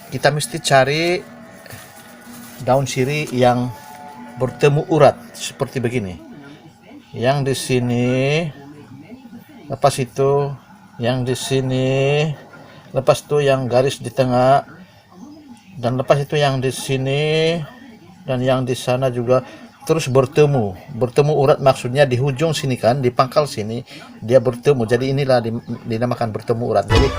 kita mesti cari daun sirih yang bertemu urat seperti begini. Yang di sini, lepas itu yang di sini, lepas itu yang garis di tengah, dan lepas itu yang di sini dan yang di sana juga terus bertemu urat, maksudnya di ujung sini kan, di pangkal sini dia bertemu, jadi inilah dinamakan bertemu urat. Jadi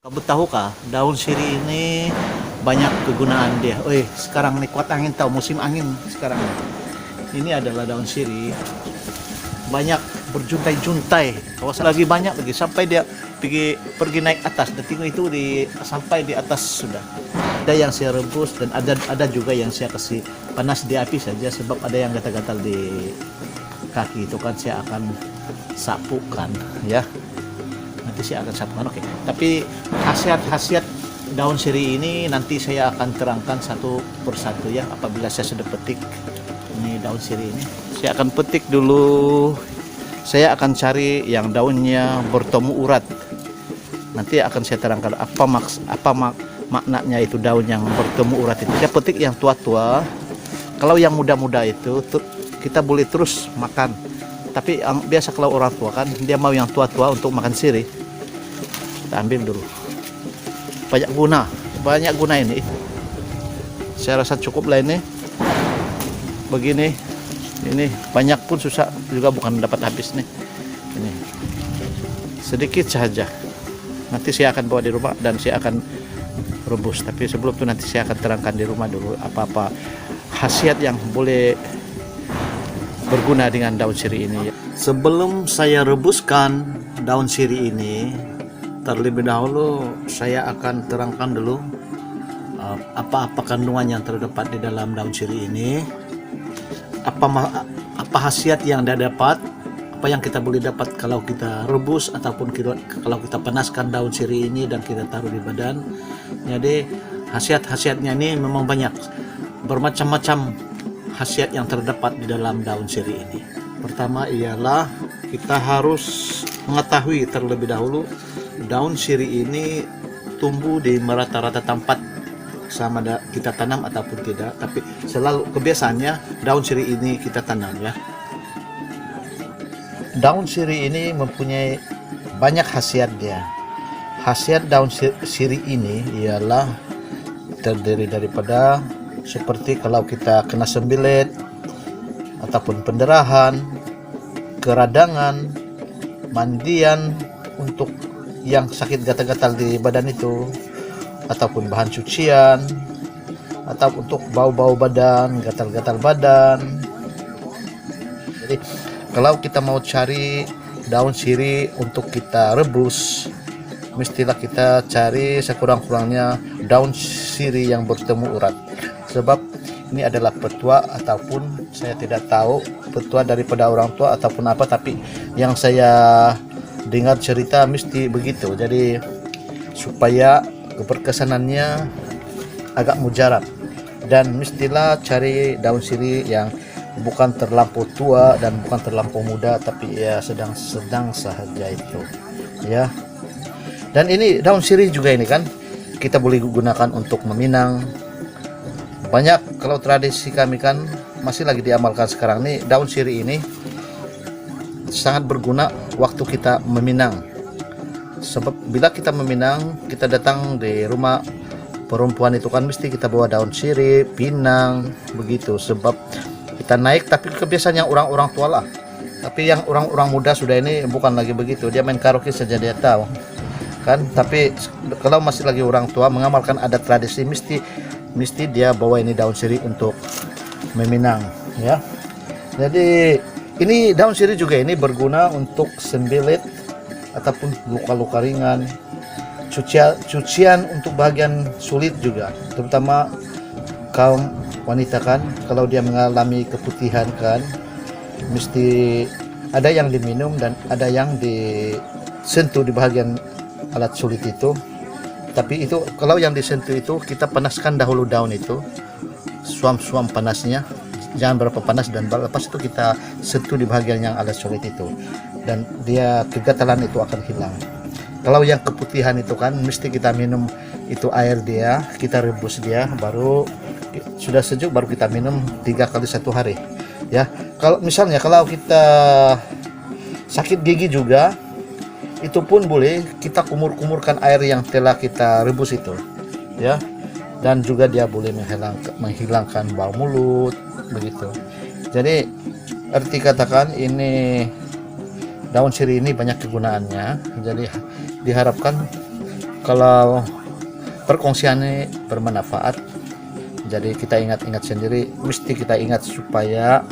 kamu tahukah daun sirih ini banyak kegunaan dia. Sekarang nih kuat angin, tahu musim angin sekarang. Ini adalah daun sirih banyak berjuntai-juntai. Kalau lagi banyak lagi sampai dia pergi naik atas. Detik itu sampai di atas sudah. Ada yang saya rebus dan ada juga yang saya kasih panas di api saja, sebab ada yang gatal-gatal di kaki itu kan saya akan sapukan ya. Nanti saya akan sapukan. Oke. Tapi khasiat daun sirih ini nanti saya akan terangkan satu persatu ya, apabila saya sudah petik ini daun sirih ini. Saya akan petik dulu. Saya akan cari yang daunnya bertemu urat. Nanti akan saya terangkan apa maknanya itu daun yang bertemu urat itu. Saya petik yang tua-tua. Kalau yang muda-muda itu kita boleh terus makan. Tapi biasa kalau orang tua kan dia mau yang tua-tua untuk makan sirih. Kita ambil dulu. Banyak guna ini. Saya rasa cukup lah ini. Begini. Ini banyak pun susah juga, bukan dapat habis nih. Ini sedikit saja. Nanti saya akan bawa di rumah dan saya akan rebus. Tapi sebelum itu nanti saya akan terangkan di rumah dulu apa-apa khasiat yang boleh berguna dengan daun sirih ini. Sebelum saya rebuskan daun sirih ini, terlebih dahulu saya akan terangkan dulu apa-apa kandungan yang terdapat di dalam daun sirih ini, apa khasiat yang dia dapat, apa yang kita boleh dapat kalau kita rebus ataupun kalau kita panaskan daun sirih ini dan kita taruh di badan. Jadi khasiat-khasiatnya ini memang banyak, bermacam-macam khasiat yang terdapat di dalam daun sirih ini. Pertama ialah kita harus mengetahui terlebih dahulu daun sirih ini tumbuh di rata-rata tempat, sama kita tanam ataupun tidak, tapi selalu kebiasaannya daun sirih ini kita tanam ya. Daun sirih ini mempunyai banyak khasiat dia. Khasiat daun sirih ini ialah terdiri daripada seperti kalau kita kena sembelit ataupun pendarahan, keradangan, mandian untuk yang sakit gatal-gatal di badan itu, ataupun bahan cucian, atau untuk bau-bau badan, gatal-gatal badan. Jadi kalau kita mau cari daun sirih untuk kita rebus, mestilah kita cari sekurang-kurangnya daun sirih yang bertemu urat. Sebab ini adalah petua, ataupun saya tidak tahu petua daripada orang tua ataupun apa, tapi yang saya dengar cerita mesti begitu. Jadi supaya keberkesanannya agak mujarab, dan mestilah cari daun sirih yang bukan terlampau tua dan bukan terlampau muda, tapi ya sedang-sedang saja itu ya. Dan ini daun sirih juga ini kan kita boleh gunakan untuk meminang. Banyak kalau tradisi kami kan masih lagi diamalkan sekarang nih, daun sirih ini sangat berguna waktu kita meminang. Sebab bila kita meminang, kita datang di rumah perempuan itu kan mesti kita bawa daun sirih, pinang begitu. Sebab kita naik, tapi kebiasaan yang orang-orang tua lah. Tapi yang orang-orang muda sudah ini bukan lagi begitu, dia main karaoke saja dia tahu kan. Tapi kalau masih lagi orang tua mengamalkan adat tradisi, mesti dia bawa ini daun sirih untuk meminang ya. Jadi ini daun sirih juga ini berguna untuk sembelit ataupun luka-luka ringan, cucian untuk bagian sulit juga, terutama kaum wanita kan, kalau dia mengalami keputihan kan, mesti ada yang diminum dan ada yang disentuh di bagian alat sulit itu Tapi itu kalau yang disentuh itu kita panaskan dahulu daun itu, suam-suam panasnya, jangan berapa panas, dan lepas itu kita sentuh di bagian yang ada coret itu, dan dia kegatalan itu akan hilang. Kalau yang keputihan itu kan mesti kita minum itu air dia, kita rebus dia, baru sudah sejuk baru kita minum 3 kali 1 hari ya. Kalau misalnya kalau kita sakit gigi juga, itu pun boleh kita kumur-kumurkan air yang telah kita rebus itu ya, dan juga dia boleh menghilangkan bau mulut begitu. Jadi arti katakan ini daun sirih ini banyak kegunaannya, jadi diharapkan kalau perkongsiannya bermanfaat. Jadi kita ingat-ingat sendiri, mesti kita ingat supaya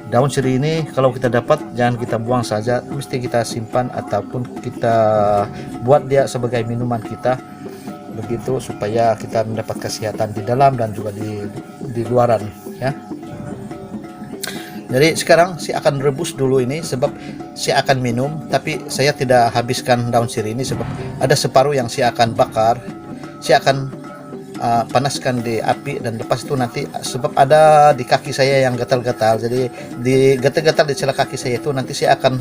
daun sirih ini kalau kita dapat jangan kita buang saja, mesti kita simpan ataupun kita buat dia sebagai minuman kita begitu, supaya kita mendapat kesehatan di dalam dan juga di luaran ya. Jadi sekarang saya akan rebus dulu ini, sebab saya akan minum, tapi saya tidak habiskan daun sirih ini sebab ada separuh yang saya akan bakar. Saya akan panaskan di api, dan lepas itu nanti, sebab ada di kaki saya yang gatal-gatal, jadi di gatal-gatal di celah kaki saya itu nanti saya akan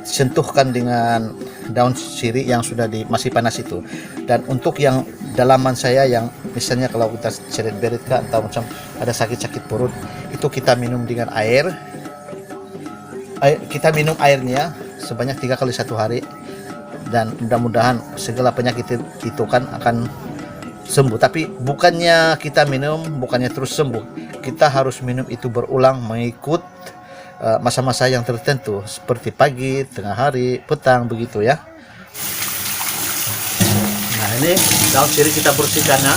sentuhkan dengan daun sirih yang sudah masih panas itu. Dan untuk yang dalaman saya yang misalnya kalau kita seret berit atau macam ada sakit-sakit perut, itu kita minum dengan air, kita minum airnya sebanyak 3 kali 1 hari, dan mudah-mudahan segala penyakit itu kan akan sembuh. Tapi bukannya kita minum bukannya terus sembuh, kita harus minum itu berulang mengikut masa-masa yang tertentu, seperti pagi, tengah hari, petang begitu ya. Nah ini daun sirih kita bersihkan ya.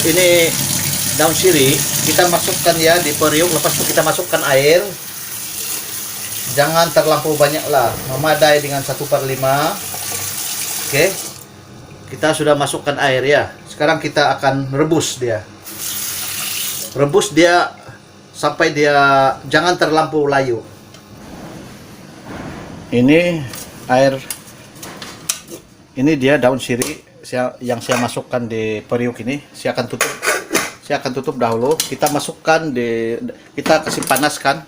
Ini daun sirih kita masukkan ya di periuk, lepas itu kita masukkan air, jangan terlampau banyak lah, memadai dengan 1/5. Oke, kita sudah masukkan air ya. Sekarang kita akan rebus dia, sampai dia jangan terlampau layu. Ini air, ini dia daun sirih yang saya masukkan di periuk ini. Saya akan tutup dahulu. Kita masukkan kita kasih panaskan.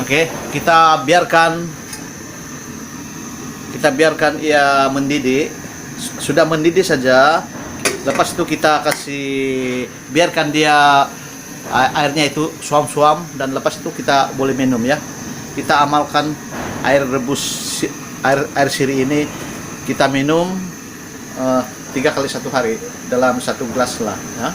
Oke, kita biarkan ia mendidih. Sudah mendidih saja, lepas itu kita kasih biarkan dia airnya itu suam-suam, dan lepas itu kita boleh minum ya. Kita amalkan air rebus air sirih ini, kita minum 3 kali 1 hari dalam 1 gelas lah ya.